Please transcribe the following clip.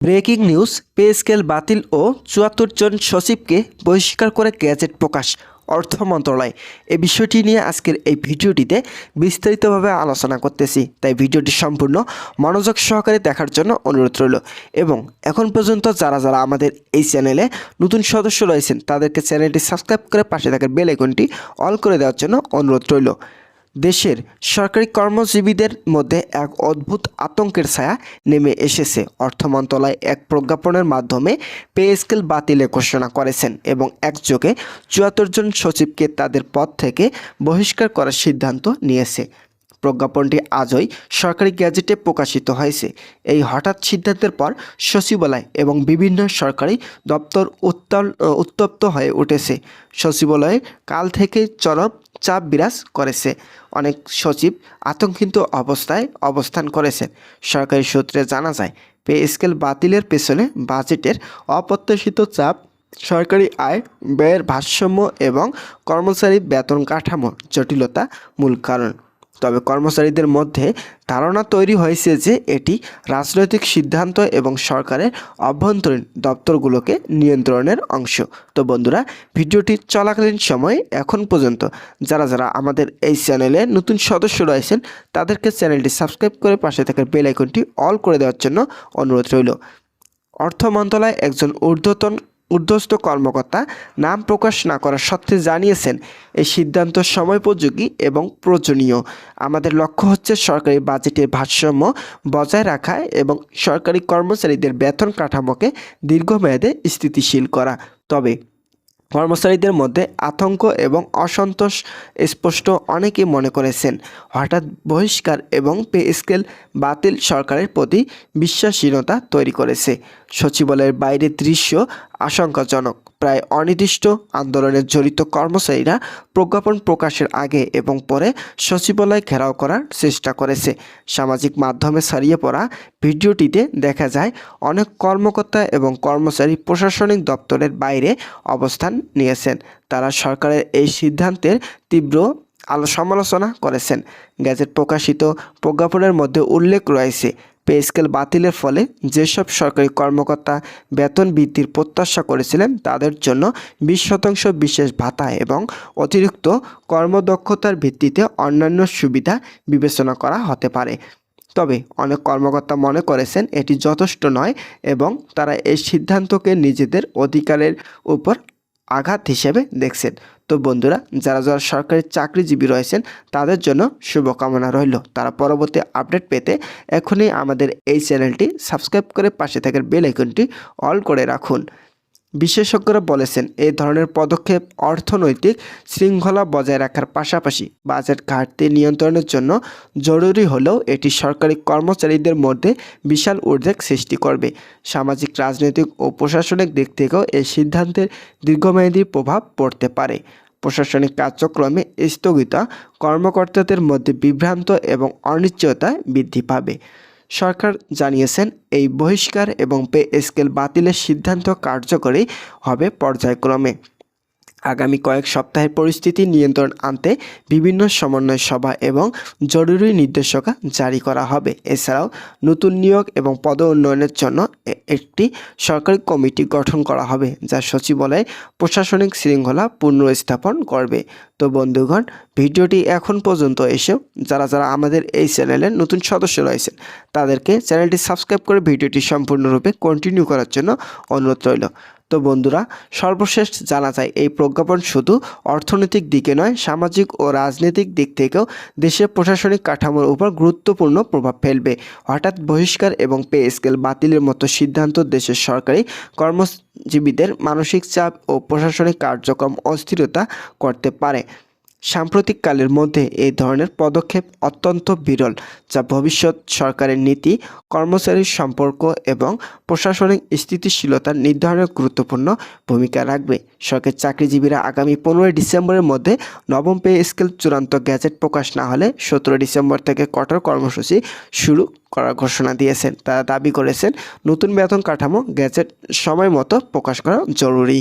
Breaking news, pay scale বাতিল ও ৭৪ জন সচিবকে বহিষ্কার করে গ্যাজেট প্রকাশ। অর্থ মন্ত্রণালয় এই বিষয়টি নিয়ে আজকের এই ভিডিওটিতে বিস্তারিতভাবে আলোচনা করতেছি, তাই ভিডিওটি সম্পূর্ণ মনোযোগ সহকারে দেখার জন্য অনুরোধ রইল। এবং এখন পর্যন্ত যারা যারা আমাদের এই চ্যানেলে নতুন সদস্য রয়েছেন তাদেরকে চ্যানেলটি সাবস্ক্রাইব করে পাশে থাকার বেল আইকনটি অল করে দেওয়ার জন্য অনুরোধ রইল। দেশের সরকারি কর্মজীবীদের মধ্যে এক অদ্ভুত আতঙ্কের ছায়া নেমে এসেছে। অর্থ মন্ত্রণালয় এক প্রজ্ঞাপনের মাধ্যমে পে স্কেল বাতিলের ঘোষণা করেছেন এবং একযোগে ৭৪ জন সচিবকে তাদের পদ থেকে বহিষ্কার করার সিদ্ধান্ত নিয়েছে। প্রজ্ঞাপনটি আজই সরকারি গ্যাজেটে প্রকাশিত হয়েছে। এই হঠাৎ সিদ্ধান্তের পর সচিবালয় এবং বিভিন্ন সরকারি দপ্তর উত্তপ্ত হয়ে উঠেছে। সচিবালয়ে কাল থেকে চরম চাপ বিরাজ করেছে। অনেক সচিব আতঙ্কিত অবস্থায় অবস্থান করেছেন। সরকারি সূত্রে জানা যায়, পে স্কেল বাতিলের পেছনে বাজেটের অপ্রত্যাশিত চাপ, সরকারি আয় ব্যয়ের ভারসাম্য এবং কর্মচারী বেতন কাঠামোর জটিলতা মূল কারণ। তবে কর্মচারীদের মধ্যে ধারণা তৈরি হয়েছে যে এটি রাজনৈতিক সিদ্ধান্ত এবং সরকারের অভ্যন্তরীণ দপ্তরগুলোকে নিয়ন্ত্রণের অংশ। তো বন্ধুরা, ভিডিওটি চলাকালীন সময়ে এখন পর্যন্ত যারা যারা আমাদের এই চ্যানেলে নতুন সদস্য রয়েছেন তাদেরকে চ্যানেলটি সাবস্ক্রাইব করে পাশে থাকা বেল আইকনটি অল করে দেওয়ার জন্য অনুরোধ রইল। অর্থ মন্ত্রণালয় একজন ঊর্ধ্বস্থ কর্মকর্তা নাম প্রকাশ না করার সত্ত্বে জানিয়েছেন, এই সিদ্ধান্ত সময়োপযোগী এবং প্রয়োজনীয়। আমাদের লক্ষ্য হচ্ছে সরকারি বাজেটের ভারসাম্য বজায় রাখা এবং সরকারি কর্মচারীদের বেতন কাঠামোকে দীর্ঘমেয়াদে স্থিতিশীল করা। তবে কর্মচারীদের মধ্যে আতঙ্ক এবং অসন্তোষ স্পষ্ট। অনেকে মনে করেছেন হঠাৎ বহিষ্কার এবং পে স্কেল বাতিল সরকারের প্রতি বিশ্বাসহীনতা তৈরি করেছে। সচিবালয়ের বাইরের দৃশ্য আশঙ্কাজনক। প্রায় অনির্দিষ্ট আন্দোলনে জড়িত কর্মচারীরা প্রজ্ঞাপন প্রকাশের আগে এবং পরে সচিবালয় ঘেরাও করার চেষ্টা করেছে। সামাজিক মাধ্যমে ছড়িয়ে পড়া ভিডিওটিতে দেখা যায় অনেক কর্মকর্তা এবং কর্মচারী প্রশাসনিক দপ্তরের বাইরে অবস্থান নিয়েছেন। তারা সরকারের এই সিদ্ধান্তের তীব্র সমালোচনা করেছেন। গ্যাজেট প্রকাশিত প্রজ্ঞাপনের মধ্যে উল্লেখ রয়েছে, পে স্কেল বাতিলের ফলে যেসব সরকারি কর্মকর্তা বেতন বৃদ্ধির প্রত্যাশা করেছিলেন তাদের জন্য 20% বিশেষ ভাতা এবং অতিরিক্ত কর্মদক্ষতার ভিত্তিতে অন্যান্য সুবিধা বিবেচনা করা হতে পারে। তবে অনেক কর্মকর্তা মনে করেছেন এটি যথেষ্ট নয় এবং তারা এই সিদ্ধান্তকে নিজেদের অধিকারের উপর আঘাত হিসেবে দেখছেন। তো বন্ধুরা, যারা যারা সরকারি চাকরিজীবী রয়েছেন তাদের জন্য শুভকামনা রইল। তারা পরবর্তী আপডেট পেতে এখনই আমাদের এই চ্যানেলটি সাবস্ক্রাইব করে পাশে থাকার বেল আইকনটি অল করে রাখুন। বিশেষজ্ঞরা বলেছেন, এই ধরনের পদক্ষেপ অর্থনৈতিক শৃঙ্খলা বজায় রাখার পাশাপাশি বাজেট ঘাটতি নিয়ন্ত্রণের জন্য জরুরি হলেও এটি সরকারি কর্মচারীদের মধ্যে বিশাল উদ্বেগ সৃষ্টি করবে। সামাজিক, রাজনৈতিক ও প্রশাসনিক দিক থেকেও এই সিদ্ধান্তের দীর্ঘমেয়াদী প্রভাব পড়তে পারে। প্রশাসনিক কার্যক্রমে স্থগিতা, কর্মকর্তাদের মধ্যে বিভ্রান্ত এবং অনিশ্চয়তা বৃদ্ধি পাবে। সরকার জানিয়েছেন, এই বহিষ্কার এবং পে স্কেল বাতিলের সিদ্ধান্ত কার্যকরী হবে পর্যায়ক্রমে। আগামী কয়েক সপ্তাহের পরিস্থিতি নিয়ন্ত্রণ আনতে বিভিন্ন সমন্বয় সভা এবং জরুরি নির্দেশিকা জারি করা হবে। এছাড়াও নতুন নিয়োগ এবং পদ উন্নয়নের জন্য একটি সরকারি কমিটি গঠন করা হবে, যা সচিবালয়ে প্রশাসনিক শৃঙ্খলা পুনর্স্থাপন করবে। তো বন্ধুগণ, ভিডিওটি এখন পর্যন্ত এসেও যারা যারা আমাদের এই চ্যানেলের নতুন সদস্য রয়েছেন তাদেরকে চ্যানেলটি সাবস্ক্রাইব করে ভিডিওটি সম্পূর্ণরূপে কন্টিনিউ করার জন্য অনুরোধ রইল। তো বন্ধুরা, সর্বশেষ জানা যায় এই প্রজ্ঞাপন শুধু অর্থনৈতিক দিকে নয়, সামাজিক ও রাজনৈতিক দিক থেকেও দেশের প্রশাসনিক কাঠামোর উপর গুরুত্বপূর্ণ প্রভাব ফেলবে। হঠাৎ বহিষ্কার এবং পে স্কেল বাতিলের মতো সিদ্ধান্ত দেশের সরকারি কর্মজীবীদের মানসিক চাপ ও প্রশাসনিক কার্যক্রম অস্থিরতা করতে পারে। সাম্প্রতিককালের মধ্যে এই ধরনের পদক্ষেপ অত্যন্ত বিরল, যা ভবিষ্যৎ সরকারের নীতি, কর্মচারীর সম্পর্ক এবং প্রশাসনিক স্থিতিশীলতা নির্ধারণে গুরুত্বপূর্ণ ভূমিকা রাখবে। সরকারি চাকরিজীবীরা আগামী 15 ডিসেম্বরের মধ্যে নবম পে স্কেল চূড়ান্ত গ্যাজেট প্রকাশ না হলে 17 ডিসেম্বর থেকে কঠোর কর্মসূচি শুরু করার ঘোষণা দিয়েছেন। তারা দাবি করেছেন, নতুন বেতন কাঠামো গ্যাজেট সময় মতো প্রকাশ করা জরুরি।